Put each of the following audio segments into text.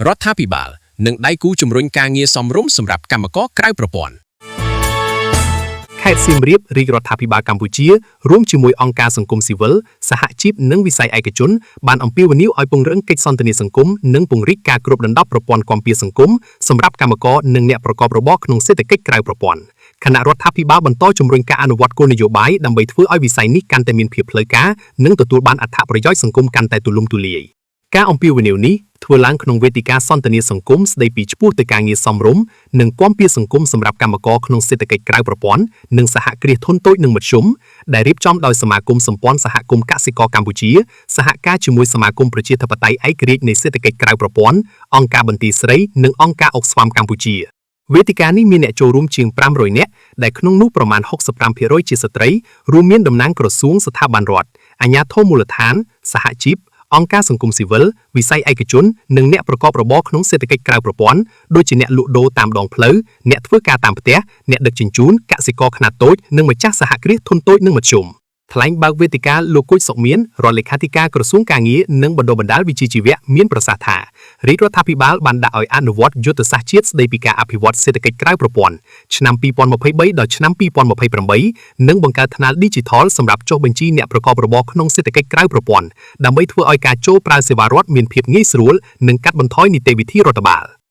រដ្ឋាភិបាលនិងដៃគូជំរុញការងារសមរម្យសម្រាប់កម្មករក្រៅប្រព័ន្ធខេត្តសៀមរាបរាជរដ្ឋាភិបាលកម្ពុជារួមជាមួយអង្គការសង្គមស៊ីវិលសហជីពនិងវិស័យឯកជនបានអំពាវនាវឲ្យពង្រឹងកិច្ចសន្ទនាសង្គមនិងពង្រីកការគ្របដណ្ដប់ប្រព័ន្ធគាំពារសង្គមសម្រាប់កម្មករនិងអ្នកប្រកបរបរក្នុងសេដ្ឋកិច្ចក្រៅប្រព័ន្ធគណៈរដ្ឋាភិបាលបន្តជំរុញការអនុវត្តគោលនយោបាយដើម្បីធ្វើឲ្យវិស័យនេះកាន់តែមានភាពផ្លូវការនិងទទួលបានអត្ថប្រយោជន៍សង្គមកាន់តែទូលំទូលាយការអំពាវនាវនេះធ្វើឡើងក្នុងវេទិកាសន្ទនាសង្គមស្ដីពីឆ្ពោះទៅការងារសមរម្យនិងគាំពារសង្គមសម្រាប់កម្មករក្នុងសេដ្ឋកិច្ចក្រៅប្រព័ន្ធនិងសហគ្រាសធុនតូចនិងមធ្យមដែលរៀបចំដោយសមាគមសម្ព័ន្ធសហគមន៍កសិករកម្ពុជាសហការជាមួយសមាគមប្រជាធិបតេយ្យឯករាជ្យនៃសេដ្ឋកិច្ចក្រៅប្រព័ន្ធអង្គការបន្ទាយស្រីនិងអង្គការអុកស្វាមកម្ពុជាវេទិកានេះមានអ្នកចូលរួមជាង500នាក់ដែលក្នុងនោះប្រមាណ 65% ជាស្ត្រីរួមមានតំណាងក្រសួងស្ថាប័នរដ្ឋអាជ្ញាធរមូលដ្ឋានសហជីពអង្គការសង្គមស៊ីវិលវិស័យឯកជននិងអ្នកប្រកបរបរក្នុងសេដ្ឋកិច្ចក្រៅប្រព័ន្ធដូចជាអ្នកលក់ដូរតាមដងផ្លូវអ្នកធ្វើការតាមផ្ទះអ្នកដឹកជញ្ជូនកសិករខ្នាតតូចនិងម្ចាស់សហគ្រាសធុនតូចនិងមធ្យមថ្លែងបើកវេទិកាលោកគូចសុកមានរដ្ឋលេខាធិការក្រសួងការងារនិងបណ្ដុះបណ្ដាលវិជ្ជាជីវៈមានប្រសាសន៍ថារាជរដ្ឋាភិបាលបានដាក់ឲ្យអនុវត្តយុទ្ធសាស្ត្រជាតិស្ដីពីការអភិវឌ្ឍសេដ្ឋកិច្ចក្រៅប្រព័ន្ធឆ្នាំ2023ដល់ឆ្នាំ2028និងបង្កើតថ្នាល Digital សម្រាប់ចុះបញ្ជីអ្នកប្រកបរបរក្នុងសេដ្ឋកិច្ចក្រៅប្រព័ន្ធដើម្បីធ្វើឲ្យការចូលប្រើសេវារដ្ឋមានភាពងាយស្រួលនិងកាត់បន្ថយនីតិវិធីរដ្ឋបាល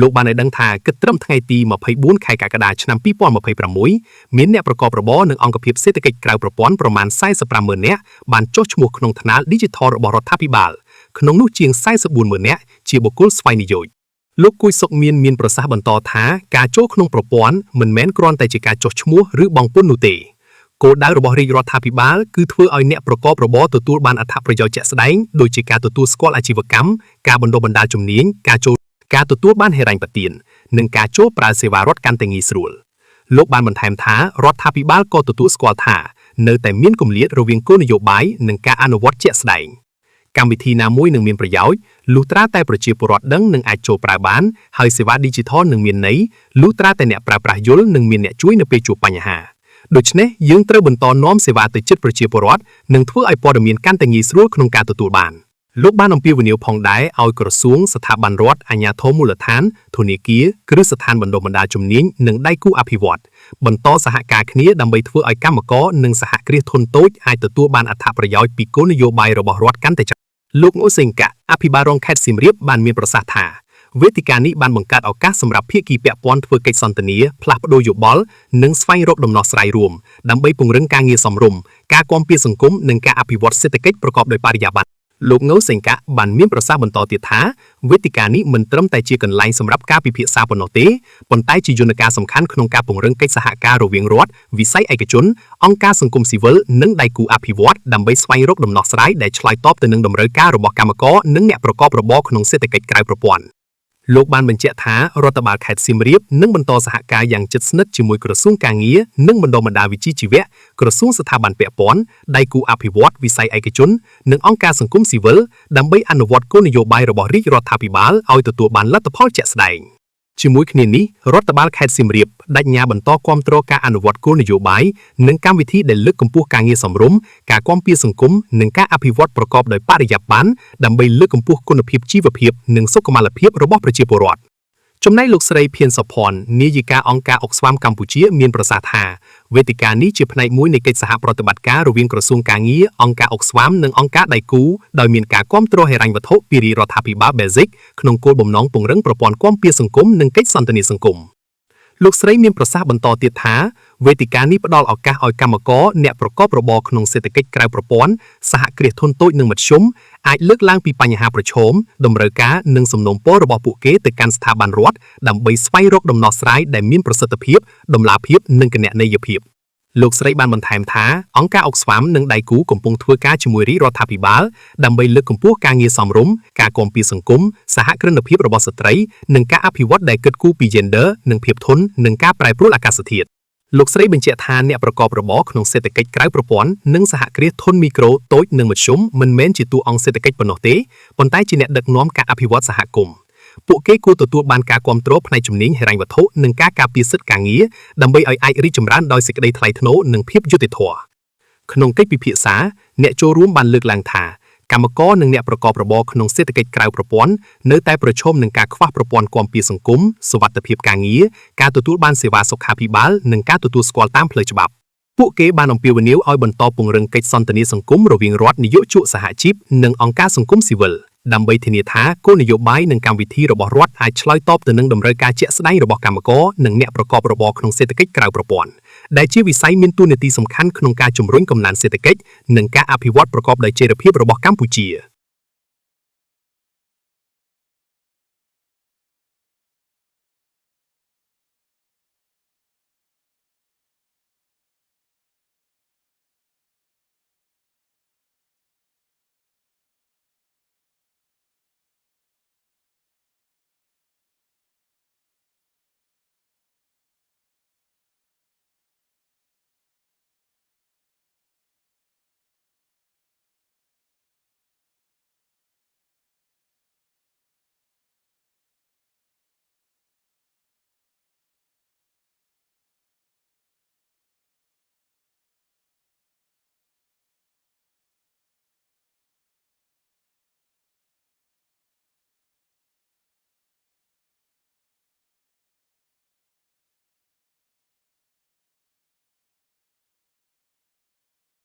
លោកបានឲ្យដឹងថាគិតត្រឹមថ្ងៃទី24ខែកក្កដាឆ្នាំ2026មានអ្នកប្រកបរបរនិងអង្គភាពសេដ្ឋកិច្ចក្រៅប្រព័ន្ធប្រមាណ 45,000 នាក់បានចុះឈ្មោះក្នុងថ្នាល Digital របស់រដ្ឋាភិបាលក្នុងនោះជាង 44,000 នាក់ជាបុគ្គលស្វ័យនិយោជន៍លោកគួយសុកមានប្រសាសន៍បន្តថាការចូលក្នុងប្រព័ន្ធមិនមែនគ្រាន់តែជាការចុះឈ្មោះឬបង់ពន្ធនោះទេគោលដៅរបស់រាជរដ្ឋាភិបាលគឺធ្វើឲ្យអ្នកប្រកបរបរទទួលបានអត្ថប្រយោជន៍ជាក់ស្ដែងដូចជាការទទួលស្គាល់អាជីវកម្មការបណ្ដុះបណ្ដាលជំនាញការទទួលបានហិរញ្ញប្បទាននិងការចូលប្រើសេវារដ្ឋកាន់តែងាយស្រួលលោកបានបន្ថែមថារដ្ឋាភិបាលក៏ទទួលស្គាល់ថានៅតែមានគម្លាតរវាងគោលនយោបាយនិងការអនុវត្តជាក់ស្ដែងកម្មវិធីណាមួយនឹងមានប្រយោជន៍លុះត្រាតែប្រជាពលរដ្ឋដឹងនិងអាចចូលប្រើបានហើយសេវា Digital នឹងមានន័យលុះត្រាតែអ្នកប្រើប្រាស់យល់និងមានអ្នកជួយនៅពេលជួបបញ្ហាដូច្នេះយើងត្រូវបន្តនាំសេវាទៅជិតប្រជាពលរដ្ឋនិងធ្វើឲ្យព័ត៌មានកាន់តែងាយស្រួលក្នុងការទទួលបានលោកបានអំពាវនាវផងដែរឲ្យក្រសួងស្ថាប័នរដ្ឋអាជ្ញាធរមូលដ្ឋានធនាគារគ្រឹះស្ថានបណ្ដុះបណ្ដាលជំនាញនិងដៃគូអភិវឌ្ឍន៍បន្តសហការគ្នាដើម្បីធ្វើឲ្យកម្មករនិងសហគ្រាសធុនតូចអាចទទួលបានអត្ថប្រយោជន៍ពីគោលនយោបាយរបស់រដ្ឋកាន់តែច្រើនលោកងូសេងកាអភិបាលរងខេត្តសៀមរាបបានមានប្រសាសន៍ថាវេទិកានេះបានបង្កើតឱកាសសម្រាប់ភាគីពាក់ព័ន្ធធ្វើកិច្ចសន្ទនាផ្លាស់ប្ដូរយោបល់និងស្វែងរកដំណោះស្រាយរួមដើម្បីពង្រឹងការងារសមរម្យការគាំពារសង្គមនិងការអភិវឌ្ឍសេដ្ឋកិច្ចប្រកបដោយបរិយាបន្នលោកងូសេងកាបានមានប្រសាសន៍បន្តទៀតថាវេទិកានេះមិនត្រឹមតែជាកន្លែងសម្រាប់ការពិភាក្សាប៉ុណ្ណោះទេប៉ុន្តែជាយន្តការសំខាន់ក្នុងការពង្រឹងកិច្ចសហការរវាងរដ្ឋវិស័យឯកជនអង្គការសង្គមស៊ីវិលនិងដៃគូអភិវឌ្ឍន៍ដើម្បីស្វែងរកដំណោះស្រាយដែលឆ្លើយតបទៅនឹងតម្រូវការរបស់កម្មករនិងអ្នកប្រកបរបរក្នុងសេដ្ឋកិច្ចក្រៅប្រព័ន្ធលោកបានបញ្ជាក់ថារដ្ឋបាលខេត្តសៀមរាបនឹងបន្តសហការយ៉ាងជិតស្និទ្ធជាមួយក្រសួងការងារនិងបណ្ដុះបណ្ដាលវិជ្ជាជីវៈក្រសួងស្ថាប័នពាក់ព័ន្ធដៃគូអភិវឌ្ឍន៍វិស័យឯកជននិងអង្គការសង្គមស៊ីវិលដើម្បីអនុវត្តគោលនយោបាយរបស់រាជរដ្ឋាភិបាលឲ្យទទួលបានលទ្ធផលជាក់ស្ដែងជាមួយគ្នានេះរដ្ឋបាលខេត្តសៀមរាបបដិញ្ញាបន្តគាំទ្រការអនុវត្តគោលនយោបាយនិងកម្មវិធីដែលលើកកម្ពស់ការងារសមរម្យការគាំពារសង្គមនិងការអភិវឌ្ឍប្រកបដោយបរិយាបន្នដើម្បីលើកកម្ពស់គុណភាពជីវភាពនិងសុខុមាលភាពរបស់ប្រជាពលរដ្ឋចំណែកលោកស្រីភៀនសុផាន់នាយិកាអង្គការអុកស្វាមកម្ពុជាមានប្រសាសន៍ថាវេទិកានេះជាផ្នែកមួយនៃកិច្ចសហប្រតិបត្តិការរវាងក្រសួងការងារអង្គការអុកស្វាមនិងអង្គការដៃគូដោយមានការគាំទ្រហិរញ្ញវត្ថុពីរាជរដ្ឋាភិបាលបែលហ្សិកក្នុងគោលបំណងពង្រឹងប្រព័ន្ធគាំពារសង្គមនិងកិច្ចសន្ទនាសង្គមលោកស្រីមានប្រសាសន៍បន្តទៀតថាវេទិកានេះផ្ដល់ឱកាសឲ្យកម្មករអ្នកប្រកបរបរក្នុងសេដ្ឋកិច្ចក្រៅប្រព័ន្ធសហគ្រាសធុនតូចនិងមធ្យមអាចលើកឡើងពីបញ្ហាប្រឈមតម្រូវការនិងសំណូមពររបស់ពួកគេទៅកាន់ស្ថាប័នរដ្ឋដើម្បីស្វែងរកដំណោះស្រាយដែលមានប្រសិទ្ធភាពតម្លាភាពនិងគណនេយ្យភាពលោកស្រីបានបន្ថែមថាអង្គការអុកស្វាមនិងដៃគូកំពុងធ្វើការជាមួយរាជរដ្ឋាភិបាលដើម្បីលើកកម្ពស់ការងារសមរម្យការគាំពារសង្គមសហគ្រិនភាពរបស់ស្ត្រីនិងការអភិវឌ្ឍដែលគិតគូរពី Gender និងភាពធន់នឹងការប្រែប្រួលអាកាសធាតុលោកស្រីបញ្ជាក់ថាអ្នកប្រកបរបរក្នុងសេដ្ឋកិច្ចក្រៅប្រព័ន្ធនិងសហគ្រាសធុនមីក្រូតូចនិងមធ្យមមិនមែនជាតួអង្គសេដ្ឋកិច្ចប៉ុណ្ណោះទេប៉ុន្តែជាអ្នកដឹកនាំការអភិវឌ្ឍសហគមន៍ពួកគេគួរទទួលបានការគាំទ្រផ្នែកជំនាញហិរញ្ញវត្ថុនិងការការពារសិទ្ធិការងារដើម្បីឲ្យអាចរីកចម្រើនដោយសេចក្តីថ្លៃថ្នូរនិងភាពយុត្តិធម៌ក្នុងកិច្ចពិភាក្សាអ្នកចូលរួមបានលើកឡើងថា កម្មករនិងអ្នកប្រកបរបរក្នុងសេដ្ឋកិច្ចក្រៅប្រព័ន្ធនៅតែប្រឈមនឹងការខ្វះប្រព័ន្ធគាំពារសង្គមសុវត្ថិភាពការងារការទទួលបានសេវាសុខាភិបាលនិងការទទួលស្គាល់តាមផ្លូវច្បាប់ពួកគេបានអំពាវនាវឲ្យបន្តពង្រឹងកិច្ចសន្ទនាសង្គមរវាងរដ្ឋនយោជកសហជីពនិងអង្គការសង្គមស៊ីវិលដើម្បីធានាថាគោលនយោបាយនិងកម្មវិធីរបស់រដ្ឋអាចឆ្លើយតបទៅនឹងតម្រូវការជាក់ស្ដែងរបស់កម្មករនិងអ្នកប្រកបរបរក្នុងសេដ្ឋកិច្ចក្រៅប្រព័ន្ធដែលជាវិស័យមានតួនាទីសំខាន់ក្នុងការជំរុញកំណើនសេដ្ឋកិច្ចនិងការអភិវឌ្ឍប្រកបដោយចីរភាពរបស់កម្ពុជា។